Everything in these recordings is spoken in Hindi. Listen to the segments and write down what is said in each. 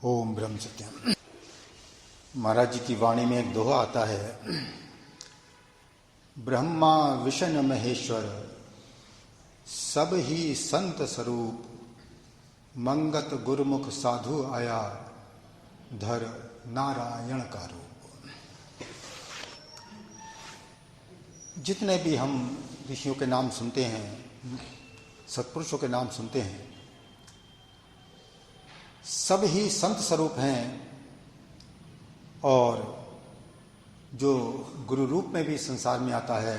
ओम ब्रह्म सत्यम। महाराज जी की वाणी में एक दोहा आता है, ब्रह्मा विष्णु महेश्वर सब ही संत स्वरूप, मंगत गुरुमुख साधु आया धर नारायण का रूप। जितने भी हम ऋषियों के नाम सुनते हैं, सत्पुरुषों के नाम सुनते हैं, सब ही संत स्वरूप हैं और जो गुरु रूप में भी संसार में आता है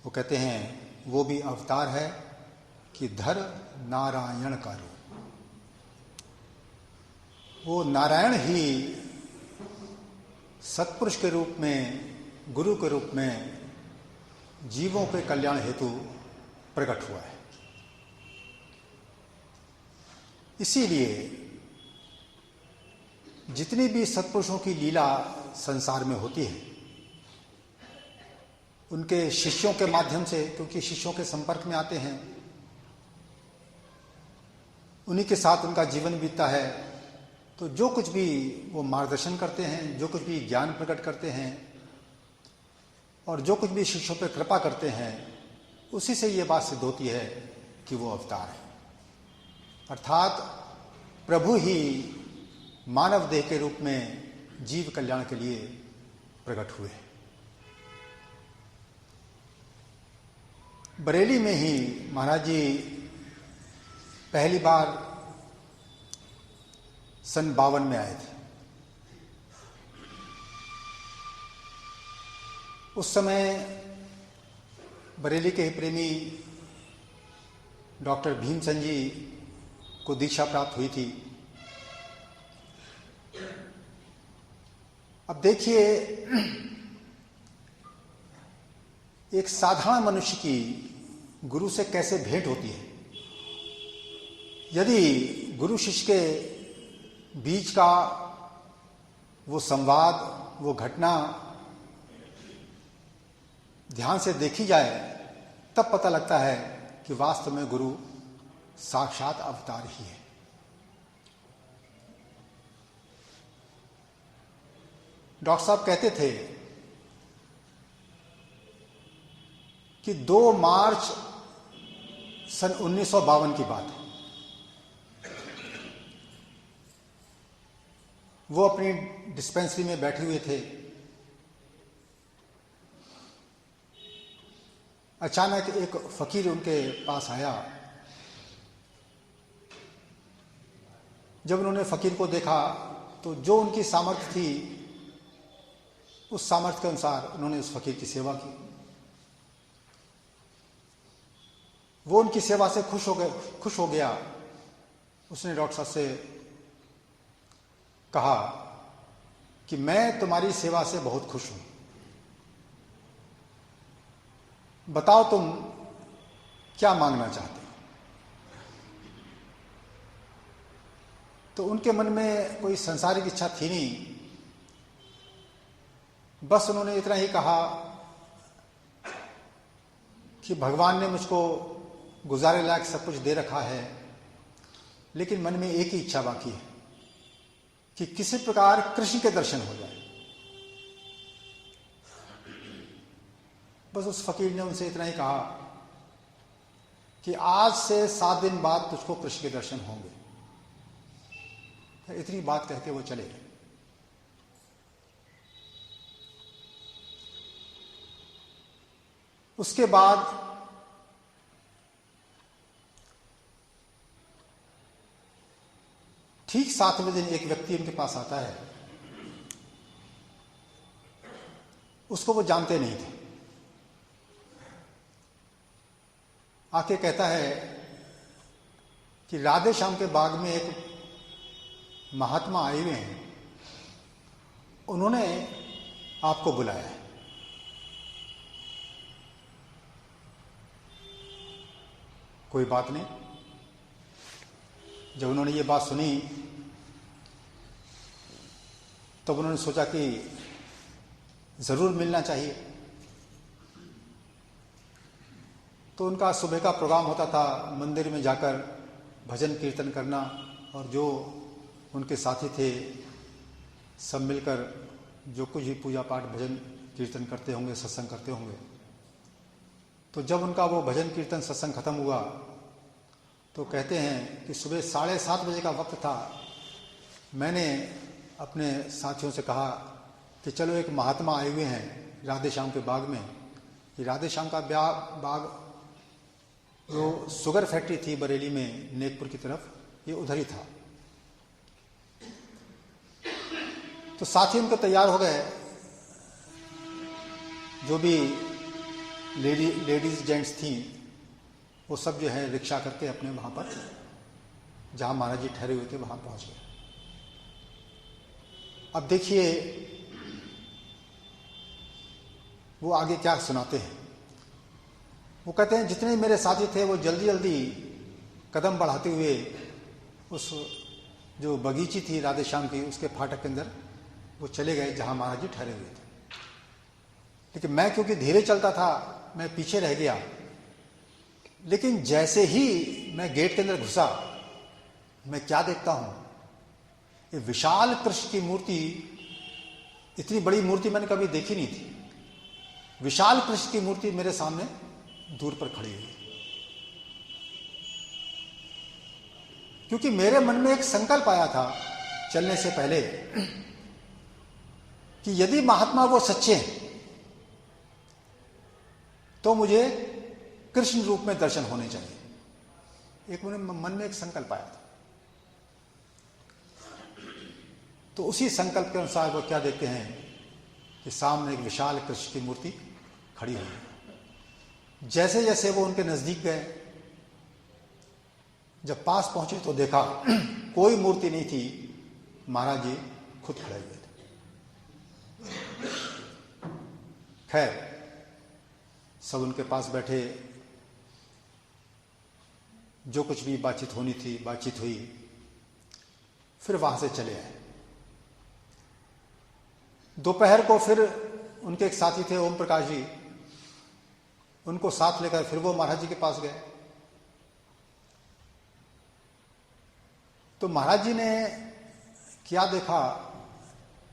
वो कहते हैं वो भी अवतार है कि धर नारायण का रूप। वो नारायण ही सत्पुरुष के रूप में, गुरु के रूप में जीवों के कल्याण हेतु प्रकट हुआ है। इसीलिए जितनी भी सत्पुरुषों की लीला संसार में होती है, उनके शिष्यों के माध्यम से, क्योंकि शिष्यों के संपर्क में आते हैं, उन्हीं के साथ उनका जीवन बीतता है, तो जो कुछ भी वो मार्गदर्शन करते हैं, जो कुछ भी ज्ञान प्रकट करते हैं और जो कुछ भी शिष्यों पर कृपा करते हैं, उसी से ये बात सिद्ध होती है कि वो अवतार है। अर्थात प्रभु ही मानव देह के रूप में जीव कल्याण के लिए प्रकट हुए। बरेली में ही महाराज जी पहली बार सन 52 में आए थे। उस समय बरेली के ही प्रेमी डॉक्टर भीमसेन जी को दीक्षा प्राप्त हुई थी। अब देखिए, एक साधारण मनुष्य की गुरु से कैसे भेंट होती है। यदि गुरु शिष्य के बीच का वो संवाद, वो घटना ध्यान से देखी जाए, तब पता लगता है कि वास्तव में गुरु साक्षात अवतार ही है। डॉक्टर साहब कहते थे कि 2 मार्च सन 1952 की बात है। वो अपनी डिस्पेंसरी में बैठे हुए थे। अचानक एक फकीर उनके पास आया। जब उन्होंने फकीर को देखा तो जो उनकी सामर्थ्य थी, उस सामर्थ्य के अनुसार उन्होंने उस फकीर की सेवा की। वो उनकी सेवा से खुश हो गया। उसने डॉक्टर साहब से कहा कि मैं तुम्हारी सेवा से बहुत खुश हूं, बताओ तुम क्या मांगना चाहते हो। तो उनके मन में कोई सांसारिक इच्छा थी नहीं, बस उन्होंने इतना ही कहा कि भगवान ने मुझको गुजारे लायक सब कुछ दे रखा है, लेकिन मन में एक ही इच्छा बाकी है कि किसी प्रकार कृष्ण के दर्शन हो जाए। बस उस फकीर ने उनसे इतना ही कहा कि आज से 7 दिन बाद तुझको कृष्ण के दर्शन होंगे। इतनी बात कहकर वो चले गए। उसके बाद ठीक 7वें दिन एक व्यक्ति उनके पास आता है। उसको वो जानते नहीं थे। आके कहता है कि राधे श्याम के बाग में एक महात्मा आए हुए हैं, उन्होंने आपको बुलाया है। कोई बात नहीं। जब उन्होंने ये बात सुनी तब उन्होंने सोचा कि जरूर मिलना चाहिए। तो उनका सुबह का प्रोग्राम होता था मंदिर में जाकर भजन कीर्तन करना और जो उनके साथी थे, सब मिलकर जो कुछ भी पूजा पाठ भजन कीर्तन करते होंगे, सत्संग करते होंगे। तो जब उनका वो भजन कीर्तन सत्संग खत्म हुआ तो कहते हैं कि सुबह 7:30 बजे का वक्त था। मैंने अपने साथियों से कहा कि चलो, एक महात्मा आए हुए हैं राधे श्याम के बाग में। ये राधे श्याम का बाग जो शुगर फैक्ट्री थी बरेली में, नेकपुर की तरफ, ये उधर ही था। तो साथी उनको तैयार हो गए, जो भी लेडीज जेंट्स थी वो सब जो है रिक्शा करके अपने वहां पर जहां महाराज जी ठहरे हुए थे वहां पहुंच गए। अब देखिए वो आगे क्या सुनाते हैं। वो कहते हैं जितने मेरे साथी थे वो जल्दी जल्दी कदम बढ़ाते हुए उस जो बगीची थी राधे श्याम की, उसके फाटक के अंदर वो चले गए जहां महाराज जी ठहरे हुए थे। लेकिन मैं क्योंकि धीरे चलता था, मैं पीछे रह गया। लेकिन जैसे ही मैं गेट के अंदर घुसा, मैं क्या देखता हूं, ये विशाल कृष्ण की मूर्ति, इतनी बड़ी मूर्ति मैंने कभी देखी नहीं थी। विशाल कृष्ण की मूर्ति मेरे सामने दूर पर खड़ी हुई। क्योंकि मेरे मन में एक संकल्प आया था चलने से पहले कि यदि महात्मा वो सच्चे हैं तो मुझे कृष्ण रूप में दर्शन होने चाहिए। एक मेरे मन में एक संकल्प आया था। तो उसी संकल्प के अनुसार वो क्या देखते हैं कि सामने एक विशाल कृष्ण की मूर्ति खड़ी हुई है। जैसे जैसे वो उनके नजदीक गए, जब पास पहुंचे तो देखा कोई मूर्ति नहीं थी, महाराज जी खुद खड़े हुए थे। खैर, सब उनके पास बैठे, जो कुछ भी बातचीत होनी थी बातचीत हुई, फिर वहां से चले आए। दोपहर को फिर उनके एक साथी थे ओम प्रकाश जी, उनको साथ लेकर फिर वो महाराज जी के पास गए। तो महाराज जी ने क्या देखा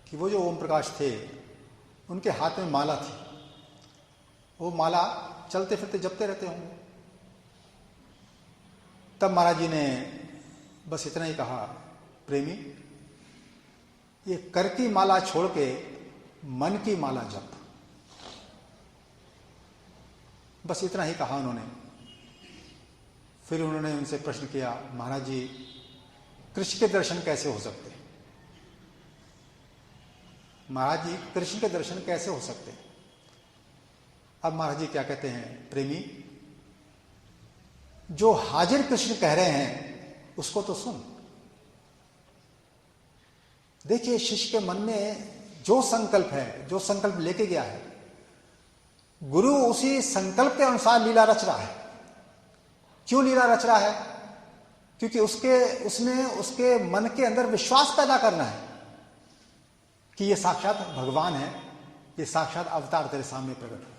कि वो जो ओम प्रकाश थे उनके हाथ में माला थी। वो माला चलते फिरते जपते रहते होंगे। तब महाराज जी ने बस इतना ही कहा, प्रेमी, ये कर की माला छोड़ के मन की माला जप। बस इतना ही कहा उन्होंने। फिर उन्होंने उनसे प्रश्न किया, महाराज जी कृष्ण के दर्शन कैसे हो सकते हैं? महाराज जी कृष्ण के दर्शन कैसे हो सकते हैं? अब महाराज जी क्या कहते हैं, प्रेमी, जो हाजिर कृष्ण कह रहे हैं उसको तो सुन। देखिए, शिष्य के मन में जो संकल्प है, जो संकल्प लेके गया है, गुरु उसी संकल्प के अनुसार लीला रच रहा है। क्यों लीला रच रहा है? क्योंकि उसने उसके मन के अंदर विश्वास पैदा करना है कि ये साक्षात भगवान है, ये साक्षात अवतार तेरे सामने प्रकट है।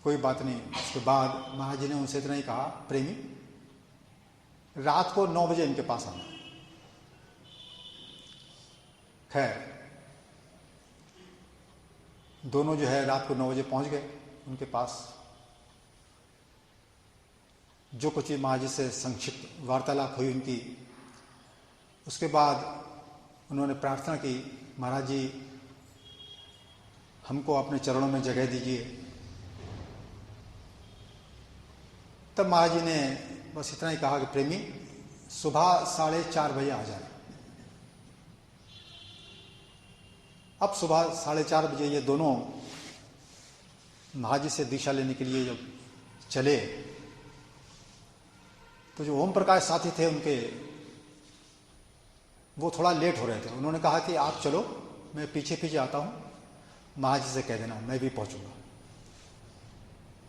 कोई बात नहीं। उसके बाद महाराज जी ने उनसे इतना ही कहा, प्रेमी, रात को 9 बजे इनके पास आना। खैर, दोनों जो है रात को 9 बजे पहुंच गए उनके पास। जो कुछ भी महाराज जी से संक्षिप्त वार्तालाप हुई उनकी, उसके बाद उन्होंने प्रार्थना की, महाराज जी हमको अपने चरणों में जगह दीजिए। तब महाराज जी ने बस इतना ही कहा कि प्रेमी, सुबह 4:30 बजे आ जाए। अब सुबह 4:30 बजे ये दोनों महाराज जी से दीक्षा लेने के लिए जब चले तो जो ओम प्रकाश साथी थे उनके, वो थोड़ा लेट हो रहे थे। उन्होंने कहा कि आप चलो, मैं पीछे पीछे आता हूं, महाराज जी से कह देना मैं भी पहुंचूंगा।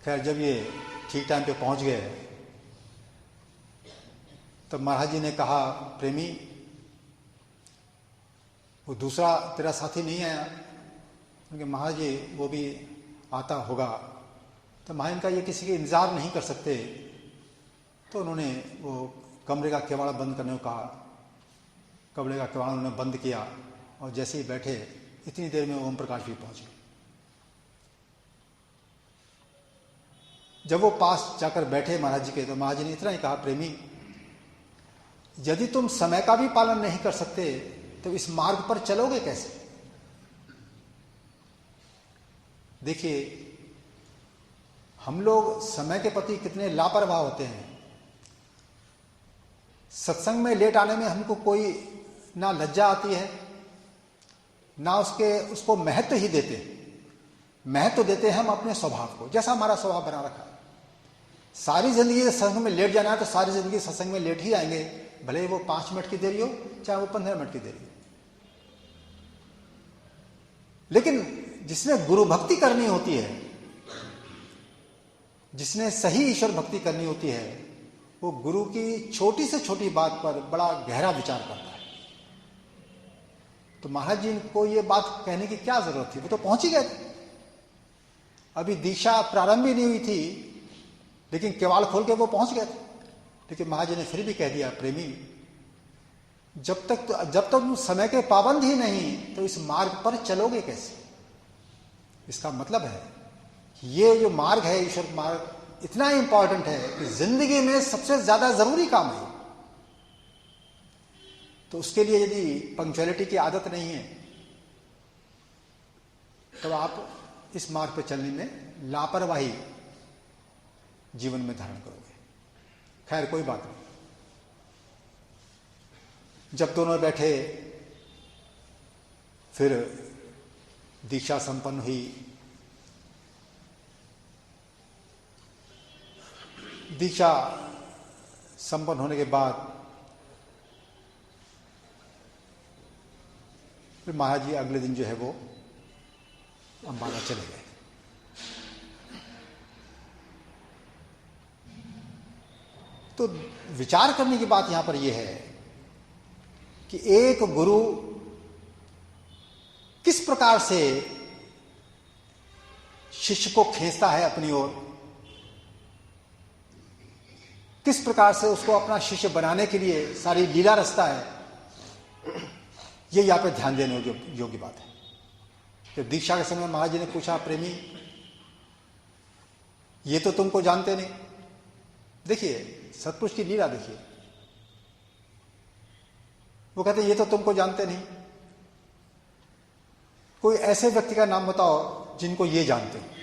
खैर, जब ये ठीक टाइम पे पहुंच गए तब महाराज जी ने कहा, प्रेमी, वो दूसरा तेरा साथी नहीं आया? क्योंकि महाराज जी वो भी आता होगा। तो महाराज का ये किसी के इंतजार नहीं कर सकते, तो तो उन्होंने वो कमरे का किवाड़ बंद करने को कहा। कमरे का किवाड़ उन्होंने बंद किया और जैसे ही बैठे इतनी देर में ओम प्रकाश भी पहुंच गए। जब वो पास जाकर बैठे महाराज जी के, तो महाराज जी ने इतना ही कहा, प्रेमी, यदि तुम समय का भी पालन नहीं कर सकते तो इस मार्ग पर चलोगे कैसे? देखिए, हम लोग समय के प्रति कितने लापरवाह होते हैं। सत्संग में लेट आने में हमको कोई ना लज्जा आती है, ना उसको महत्व ही देते। महत्व देते हैं हम अपने स्वभाव को, जैसा हमारा स्वभाव बना रखा है। सारी जिंदगी सत्संग में लेट जाना है तो सारी जिंदगी सत्संग में लेट ही आएंगे, भले ही वो 5 मिनट की देरी हो चाहे वो 15 मिनट की देरी हो। लेकिन जिसने गुरु भक्ति करनी होती है, जिसने सही ईश्वर भक्ति करनी होती है, वो गुरु की छोटी से छोटी बात पर बड़ा गहरा विचार करता है। तो महाराज जी को ये बात कहने की क्या जरूरत थी, वो तो पहुंच ही गए थे। अभी दीक्षा प्रारंभ ही नहीं हुई थी, लेकिन केवाड़ खोल के वो पहुंच गए थे। लेकिन महाराज जी ने फिर भी कह दिया, प्रेमी, जब तक तुम समय के पाबंद ही नहीं तो इस मार्ग पर चलोगे कैसे? इसका मतलब है कि ये जो मार्ग है, ईश्वर मार्ग, इतना इंपॉर्टेंट है कि जिंदगी में सबसे ज्यादा जरूरी काम है। तो उसके लिए यदि पंक्चुअलिटी की आदत नहीं है तो आप इस मार्ग पर चलने में लापरवाही जीवन में धारण करोगे। खैर, कोई बात नहीं। जब दोनों बैठे, फिर दीक्षा संपन्न हुई। दीक्षा संपन्न होने के बाद फिर महाराज जी अगले दिन जो है वो अंबाला चले गए। तो विचार करने की बात यहां पर यह है कि एक गुरु किस प्रकार से शिष्य को खींचता है अपनी ओर, किस प्रकार से उसको अपना शिष्य बनाने के लिए सारी लीला रचता है, ये यहां पर ध्यान देने योग्य बात है। तो दीक्षा के समय महाराज जी ने पूछा, प्रेमी, ये तो तुमको जानते नहीं। देखिए, सतपुरुष की लीला देखिए। वो कहते ये तो तुमको जानते नहीं, कोई ऐसे व्यक्ति का नाम बताओ जिनको ये जानते हैं।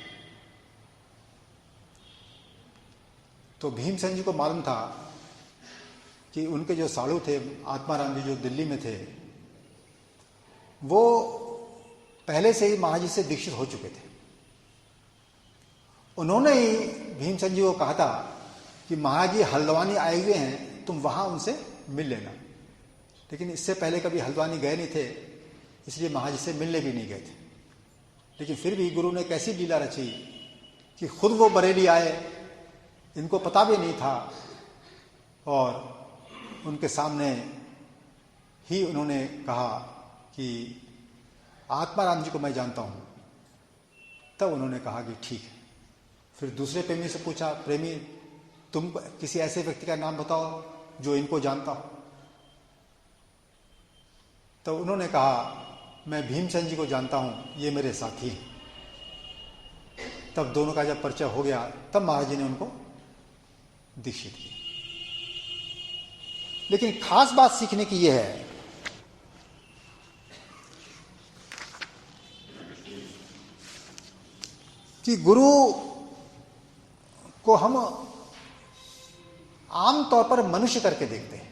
तो भीमसेन जी को मालूम था कि उनके जो साधु थे, आत्माराम जी जो दिल्ली में थे, वो पहले से ही महाराज जी से दीक्षित हो चुके थे। उन्होंने ही भीमसेन जी को कहा था कि महाराज जी हल्द्वानी आए हुए हैं, तुम वहां उनसे मिल लेना। लेकिन इससे पहले कभी हल्द्वानी गए नहीं थे, इसलिए महाराज जी से मिलने भी नहीं गए थे। लेकिन फिर भी गुरु ने कैसी लीला रची कि खुद वो बरेली आए, इनको पता भी नहीं था, और उनके सामने ही उन्होंने कहा कि आत्माराम जी को मैं जानता हूं। तब उन्होंने कहा कि ठीक है। फिर दूसरे प्रेमी से पूछा, प्रेमी, तुम किसी ऐसे व्यक्ति का नाम बताओ जो इनको जानता हो। तो उन्होंने कहा, मैं भीमसेन जी को जानता हूं, ये मेरे साथी हैं। तब दोनों का जब परिचय हो गया, तब महाराज जी ने उनको दीक्षित किया। लेकिन खास बात सीखने की यह है कि गुरु को हम आम तौर पर मनुष्य करके देखते हैं,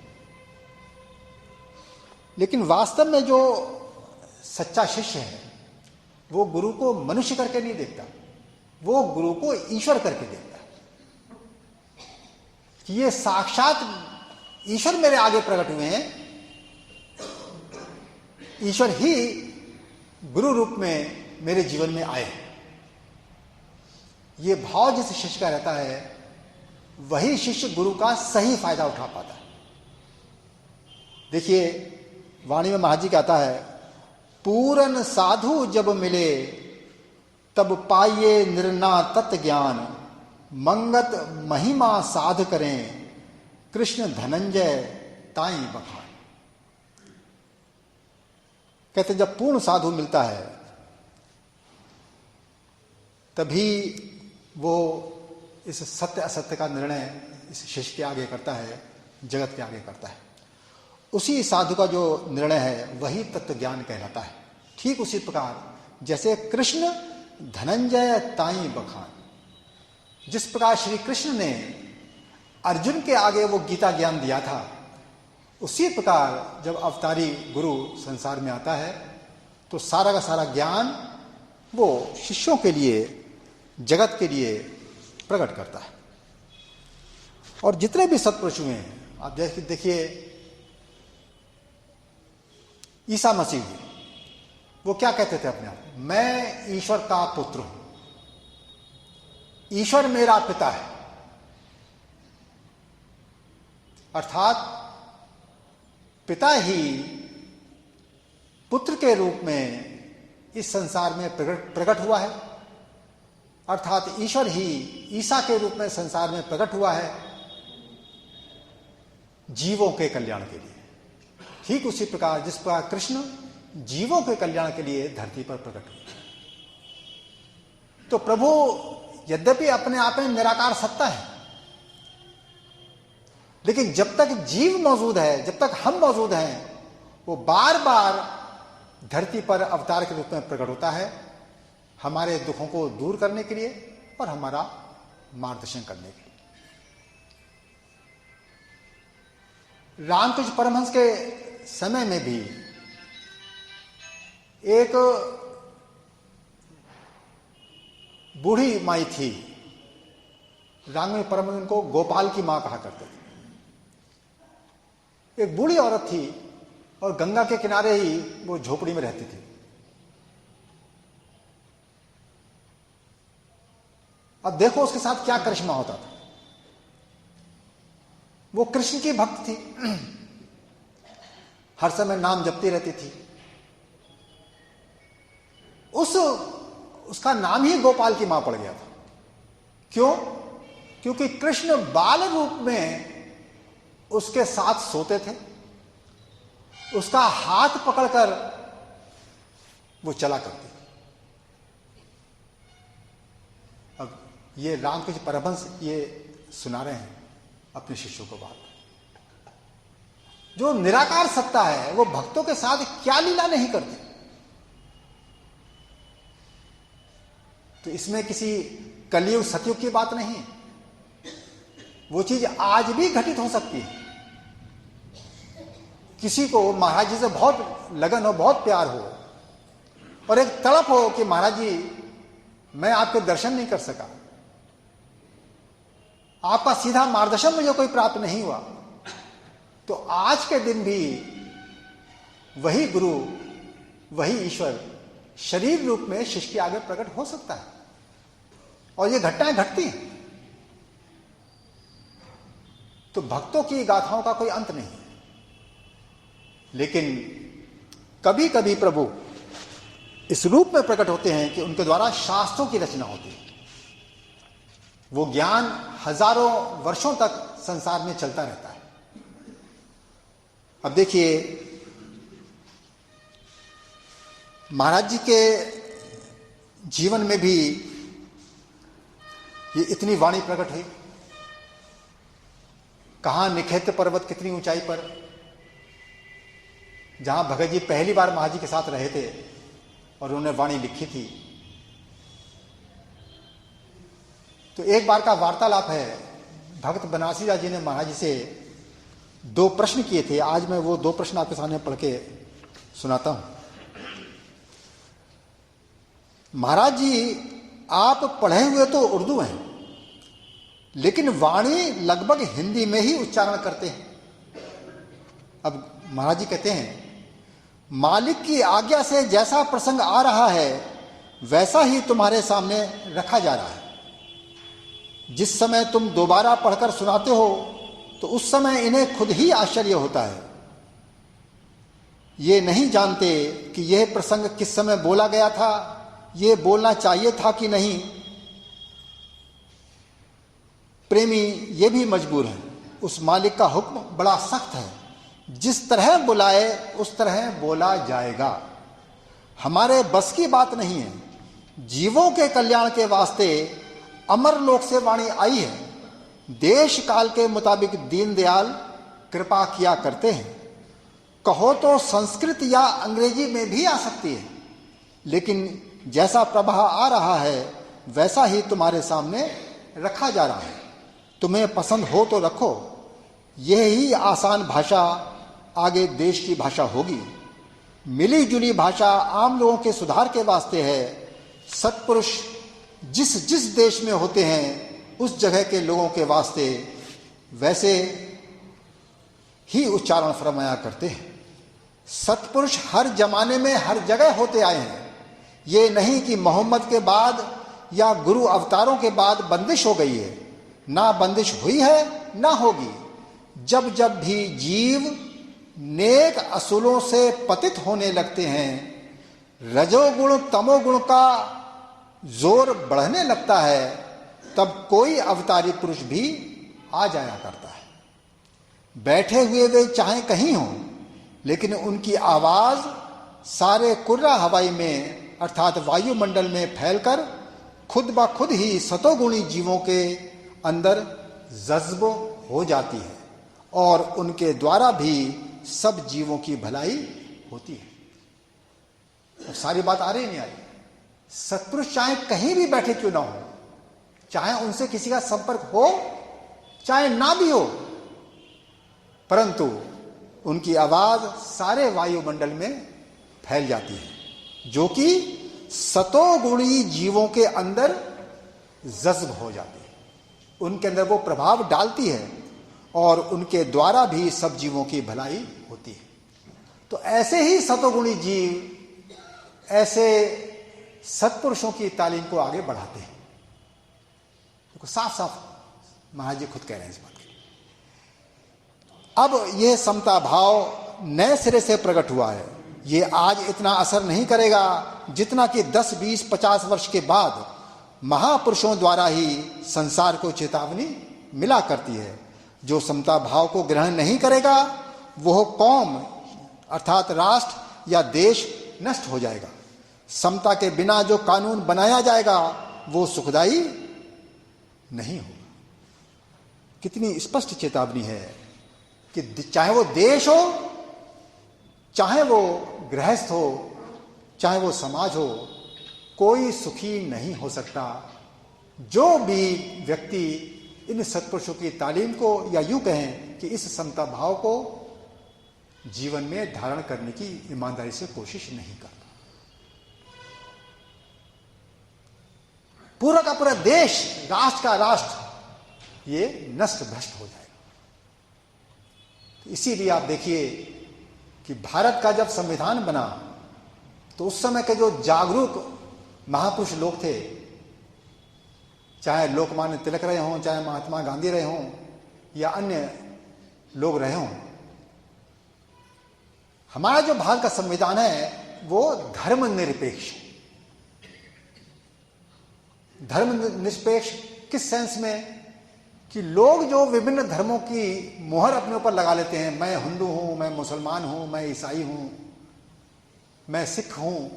लेकिन वास्तव में जो सच्चा शिष्य है वो गुरु को मनुष्य करके नहीं देखता, वो गुरु को ईश्वर करके देखता है कि ये साक्षात ईश्वर मेरे आगे प्रकट हुए हैं, ईश्वर ही गुरु रूप में मेरे जीवन में आए हैं। ये भाव जिस शिष्य का रहता है, वही शिष्य गुरु का सही फायदा उठा पाता है। देखिए, वाणी में महाराज जी कहता है, पूरन साधु जब मिले तब पाइये निर्ना तत् ज्ञान, मंगत महिमा साध करें कृष्ण धनंजय ताई बखान। कहते जब पूर्ण साधु मिलता है तभी वो इस सत्य असत्य का निर्णय इस शिष्य के आगे करता है, जगत के आगे करता है। उसी साधु का जो निर्णय है वही तत्व ज्ञान कहलाता है। ठीक उसी प्रकार जैसे कृष्ण धनंजय ताई बखान, जिस प्रकार श्री कृष्ण ने अर्जुन के आगे वो गीता ज्ञान दिया था, उसी प्रकार जब अवतारी गुरु संसार में आता है तो सारा का सारा ज्ञान वो शिष्यों के लिए, जगत के लिए प्रकट करता है। और जितने भी सत्पुरुष हुए हैं, आप जैसे देखिए ईसा मसीह, वो क्या कहते थे अपने आप, मैं ईश्वर का पुत्र हूं, ईश्वर मेरा पिता है। अर्थात पिता ही पुत्र के रूप में इस संसार में प्रकट हुआ है, अर्थात ईश्वर ही ईसा के रूप में संसार में प्रकट हुआ है जीवों के कल्याण के लिए। ठीक उसी प्रकार जिस प्रकार कृष्ण जीवों के कल्याण के लिए धरती पर प्रकट हुए। तो प्रभु यद्यपि अपने आप में निराकार सत्ता है, लेकिन जब तक जीव मौजूद है, जब तक हम मौजूद हैं, वो बार बार धरती पर अवतार के रूप में प्रकट होता है, हमारे दुखों को दूर करने के लिए और हमारा मार्गदर्शन करने के लिए। रामकृष्ण परमहंस के समय में भी एक बूढ़ी माई थी, रामकृष्ण परमहंस को गोपाल की मां कहा करते थे। एक बूढ़ी औरत थी और गंगा के किनारे ही वो झोपड़ी में रहती थी। अब देखो उसके साथ क्या करिश्मा होता था। वो कृष्ण की भक्त थी, हर समय नाम जपती रहती थी। उसका नाम ही गोपाल की मां पड़ गया था। क्यों? क्योंकि कृष्ण बाल रूप में उसके साथ सोते थे, उसका हाथ पकड़कर वो चला करती थी। अब ये रामकृष्ण परमहंस ये सुना रहे हैं अपने शिष्यों को बात। जो निराकार सत्ता है वो भक्तों के साथ क्या लीला नहीं करती। तो इसमें किसी कलयुग सतयुग की बात नहीं है। वो चीज आज भी घटित हो सकती है। किसी को महाराज जी से बहुत लगन हो, बहुत प्यार हो, और एक तड़प हो कि महाराज जी मैं आपके दर्शन नहीं कर सका, आपका सीधा मार्गदर्शन मुझे कोई प्राप्त नहीं हुआ, तो आज के दिन भी वही गुरु, वही ईश्वर शरीर रूप में शिष्य के आगे प्रकट हो सकता है। और ये घटनाएं घटती हैं। तो भक्तों की गाथाओं का कोई अंत नहीं है। लेकिन कभी कभी प्रभु इस रूप में प्रकट होते हैं कि उनके द्वारा शास्त्रों की रचना होती है। वो ज्ञान हजारों वर्षों तक संसार में चलता रहता है। अब देखिए महाराज जी के जीवन में भी ये इतनी वाणी प्रकट हुई। कहां निखेत्र पर्वत कितनी ऊंचाई पर, जहां भगत जी पहली बार महाराज जी के साथ रहे थे और उन्होंने वाणी लिखी थी। तो एक बार का वार्तालाप है, भक्त बनारसी दास जी ने महाराज जी से 2 प्रश्न किए थे। आज मैं वो 2 प्रश्न आपके सामने पढ़ के सुनाता हूं। महाराज जी आप पढ़े हुए तो उर्दू हैं, लेकिन वाणी लगभग हिंदी में ही उच्चारण करते हैं। अब महाराज जी कहते हैं मालिक की आज्ञा से जैसा प्रसंग आ रहा है वैसा ही तुम्हारे सामने रखा जा रहा है। जिस समय तुम दोबारा पढ़कर सुनाते हो तो उस समय इन्हें खुद ही आश्चर्य होता है। ये नहीं जानते कि यह प्रसंग किस समय बोला गया था, ये बोलना चाहिए था कि नहीं। प्रेमी ये भी मजबूर है उस मालिक का हुक्म बड़ा सख्त है, जिस तरह बुलाए उस तरह बोला जाएगा। हमारे बस की बात नहीं है। जीवों के कल्याण के वास्ते अमर लोक से वाणी आई है। देश काल के मुताबिक दीनदयाल कृपा किया करते हैं। कहो तो संस्कृत या अंग्रेजी में भी आ सकती है, लेकिन जैसा प्रवाह आ रहा है वैसा ही तुम्हारे सामने रखा जा रहा है। तुम्हें पसंद हो तो रखो। यह ही आसान भाषा आगे देश की भाषा होगी। मिली जुली भाषा आम लोगों के सुधार के वास्ते है। सत्पुरुष जिस जिस देश में होते हैं उस जगह के लोगों के वास्ते वैसे ही उच्चारण फरमाया करते हैं। सत्पुरुष हर जमाने में हर जगह होते आए हैं। ये नहीं कि मोहम्मद के बाद या गुरु अवतारों के बाद बंदिश हो गई है। ना बंदिश हुई है ना होगी। जब जब भी जीव नेक असूलों से पतित होने लगते हैं, रजोगुण तमोगुण का जोर बढ़ने लगता है, तब कोई अवतारी पुरुष भी आ जाया करता है। बैठे हुए वे चाहे कहीं हों, लेकिन उनकी आवाज सारे कुर्रा हवाई में अर्थात वायुमंडल में फैलकर खुद ब खुद ही सतोगुणी जीवों के अंदर जज्ब हो जाती है और उनके द्वारा भी सब जीवों की भलाई होती है। तो सारी बात आ रही नहीं आई। सत्पुरुष चाहे कहीं भी बैठे क्यों ना हो, चाहे उनसे किसी का संपर्क हो चाहे ना भी हो, परंतु उनकी आवाज सारे वायुमंडल में फैल जाती है, जो कि सतोगुणी जीवों के अंदर जज्ब हो जाती है। उनके अंदर वो प्रभाव डालती है और उनके द्वारा भी सब जीवों की भलाई होती है। तो ऐसे ही सतोगुणी जीव ऐसे सत्पुरुषों की तालीम को आगे बढ़ाते हैं। तो साफ साफ महाराज जी खुद कह रहे हैं इस बात के। अब यह समता भाव नए सिरे से प्रकट हुआ है। ये आज इतना असर नहीं करेगा जितना कि 10, 20, 50 वर्ष के बाद महापुरुषों द्वारा ही संसार को चेतावनी मिला करती है। जो समता भाव को ग्रहण नहीं करेगा वह कौम अर्थात राष्ट्र या देश नष्ट हो जाएगा। समता के बिना जो कानून बनाया जाएगा वो सुखदायी नहीं होगा। कितनी स्पष्ट चेतावनी है कि चाहे वो देश हो, चाहे वो गृहस्थ हो, चाहे वो समाज हो, कोई सुखी नहीं हो सकता जो भी व्यक्ति इन सत्पुरुषों की तालीम को या यूं कहें कि इस समता भाव को जीवन में धारण करने की ईमानदारी से कोशिश नहीं करता। पूरा का पूरा देश, राष्ट्र का राष्ट्र ये नष्ट भ्रष्ट हो जाएगा। इसीलिए आप देखिए कि भारत का जब संविधान बना तो उस समय के जो जागरूक महापुरुष लोग थे, चाहे लोकमान्य तिलक रहे हों, चाहे महात्मा गांधी रहे हों या अन्य लोग रहे हों, हमारा जो भारत का संविधान है वो धर्मनिरपेक्ष। धर्मनिरपेक्ष किस सेंस में कि लोग जो विभिन्न धर्मों की मोहर अपने ऊपर लगा लेते हैं, मैं हिंदू हूं, मैं मुसलमान हूं, मैं ईसाई हूं, मैं सिख हूं,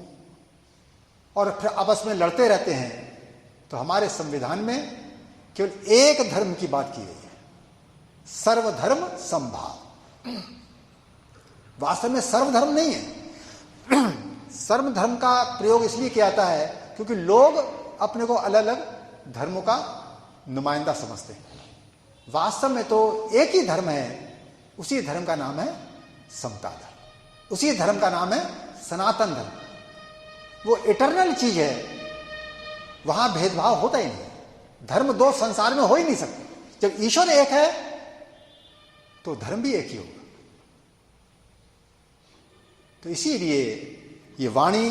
और फिर आपस में लड़ते रहते हैं। तो हमारे संविधान में केवल एक धर्म की बात की गई है, सर्वधर्म समभाव। वास्तव में सर्वधर्म नहीं है। सर्वधर्म का प्रयोग इसलिए किया जाता है क्योंकि लोग अपने को अलग अलग धर्मों का नुमाइंदा समझते हैं। वास्तव में तो एक ही धर्म है, उसी धर्म का नाम है समता धर्म, उसी धर्म का नाम है सनातन धर्म। वो इटरनल चीज है, वहां भेदभाव होता ही नहीं। धर्म दो संसार में हो ही नहीं सकते। जब ईश्वर एक है तो धर्म भी एक ही होगा। तो इसीलिए ये वाणी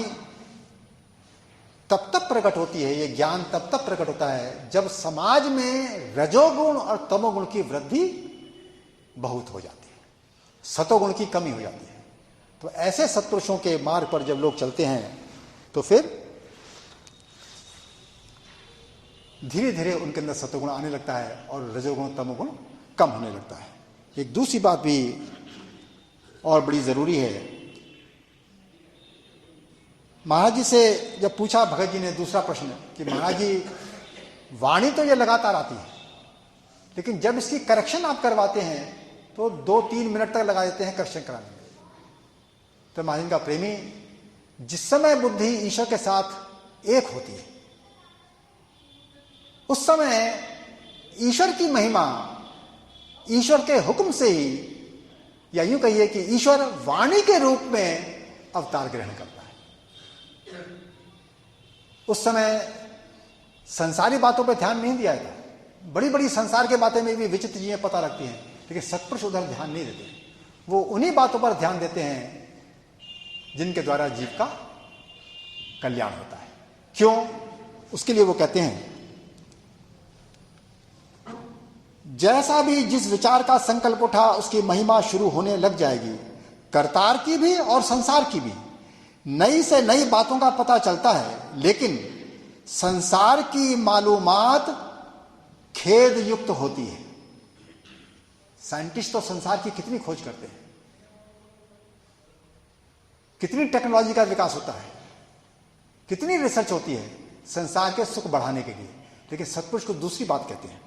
तब तक प्रकट होती है, ये ज्ञान तब तक प्रकट होता है जब समाज में रजोगुण और तमोगुण की वृद्धि बहुत हो जाती है, सतोगुण की कमी हो जाती है। तो ऐसे सत्पुरुषों के मार्ग पर जब लोग चलते हैं तो फिर धीरे धीरे उनके अंदर सतोगुण आने लगता है और रजोगुण तमोगुण कम होने लगता है। एक दूसरी बात भी और बड़ी जरूरी है। महाराज जी से जब पूछा भगत जी ने दूसरा प्रश्न कि महाराज जी वाणी तो ये लगातार आती है, लेकिन जब इसकी करेक्शन आप करवाते हैं तो 2-3 मिनट तक लगा देते हैं करेक्शन कराने में। तो महाराज का प्रेमी, जिस समय बुद्धि ईश्वर के साथ एक होती है उस समय ईश्वर की महिमा ईश्वर के हुक्म से ही, या यूं कहिए कि ईश्वर वाणी के रूप में अवतार ग्रहण करता है। उस समय संसारी बातों पर ध्यान नहीं दिया जाता। बड़ी बड़ी संसार के बातें में भी विचित्र चीजें पता लगती हैं, लेकिन सत्पुरुष उधर ध्यान नहीं देते। वो उन्हीं बातों पर ध्यान देते हैं जिनके द्वारा जीव का कल्याण होता है। क्यों? उसके लिए वो कहते हैं, जैसा भी जिस विचार का संकल्प उठा उसकी महिमा शुरू होने लग जाएगी। करतार की भी और संसार की भी नई से नई बातों का पता चलता है, लेकिन संसार की मालूमात खेद युक्त होती है। साइंटिस्ट तो संसार की कितनी खोज करते हैं, कितनी टेक्नोलॉजी का विकास होता है, कितनी रिसर्च होती है संसार के सुख बढ़ाने के लिए, लेकिन सत्पुरुष को दूसरी बात कहते हैं।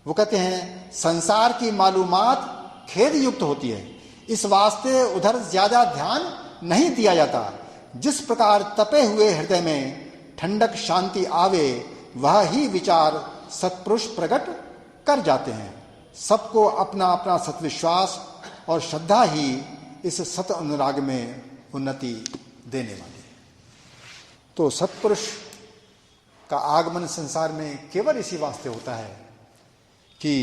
वो कहते हैं संसार की मालूमात खेद युक्त होती है, इस वास्ते उधर ज्यादा ध्यान नहीं दिया जाता। जिस प्रकार तपे हुए हृदय में ठंडक शांति आवे, वह ही विचार सत्पुरुष प्रकट कर जाते हैं। सबको अपना अपना सत्विश्वास और श्रद्धा ही इस सत अनुराग में उन्नति देने वाली है। तो सत्पुरुष का आगमन संसार में केवल इसी वास्ते होता है कि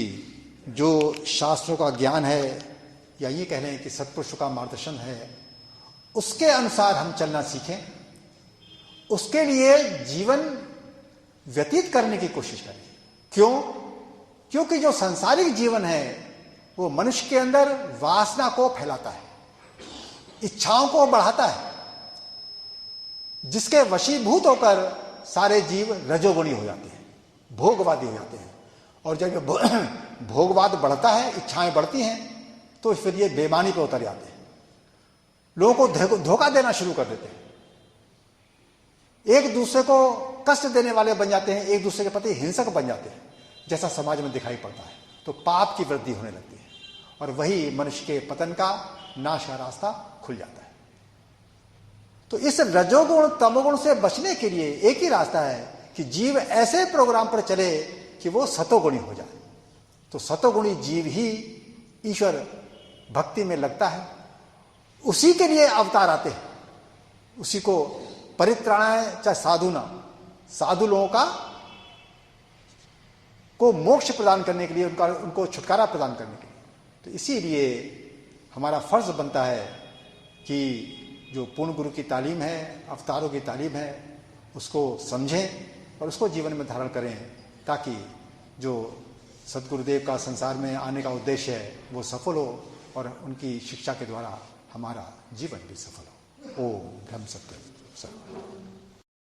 जो शास्त्रों का ज्ञान है, या ये कह लें कि सत्पुरुषों का मार्गदर्शन है, उसके अनुसार हम चलना सीखें, उसके लिए जीवन व्यतीत करने की कोशिश करें। क्यों? क्योंकि जो सांसारिक जीवन है वो मनुष्य के अंदर वासना को फैलाता है, इच्छाओं को बढ़ाता है, जिसके वशीभूत होकर सारे जीव रजोगुणी हो जाते हैं, भोगवादी हो जाते हैं। और जब भोगवाद बढ़ता है, इच्छाएं बढ़ती हैं, तो फिर ये बेईमानी पे उतर जाते हैं, लोगों को धोखा देना शुरू कर देते हैं, एक दूसरे को कष्ट देने वाले बन जाते हैं, एक दूसरे के प्रति हिंसक बन जाते हैं, जैसा समाज में दिखाई पड़ता है। तो पाप की वृद्धि होने लगती है और वही मनुष्य के पतन का, नाश का रास्ता खुल जाता है। तो इस रजोगुण तमोगुण से बचने के लिए एक ही रास्ता है कि जीव ऐसे प्रोग्राम पर चले कि वो सतोगुणी हो जाए। तो सतोगुणी जीव ही ईश्वर भक्ति में लगता है, उसी के लिए अवतार आते हैं, उसी को परित्राणाय चाहे साधु ना, साधु लोगों का को मोक्ष प्रदान करने के लिए, उनको छुटकारा प्रदान करने के लिए। तो इसीलिए हमारा फर्ज बनता है कि जो पूर्ण गुरु की तालीम है, अवतारों की तालीम है, उसको समझें और उसको जीवन में धारण करें, ताकि जो सदगुरुदेव का संसार में आने का उद्देश्य है वो सफल हो और उनकी शिक्षा के द्वारा हमारा जीवन भी सफल हो। ओम ब्रह्म सत्य।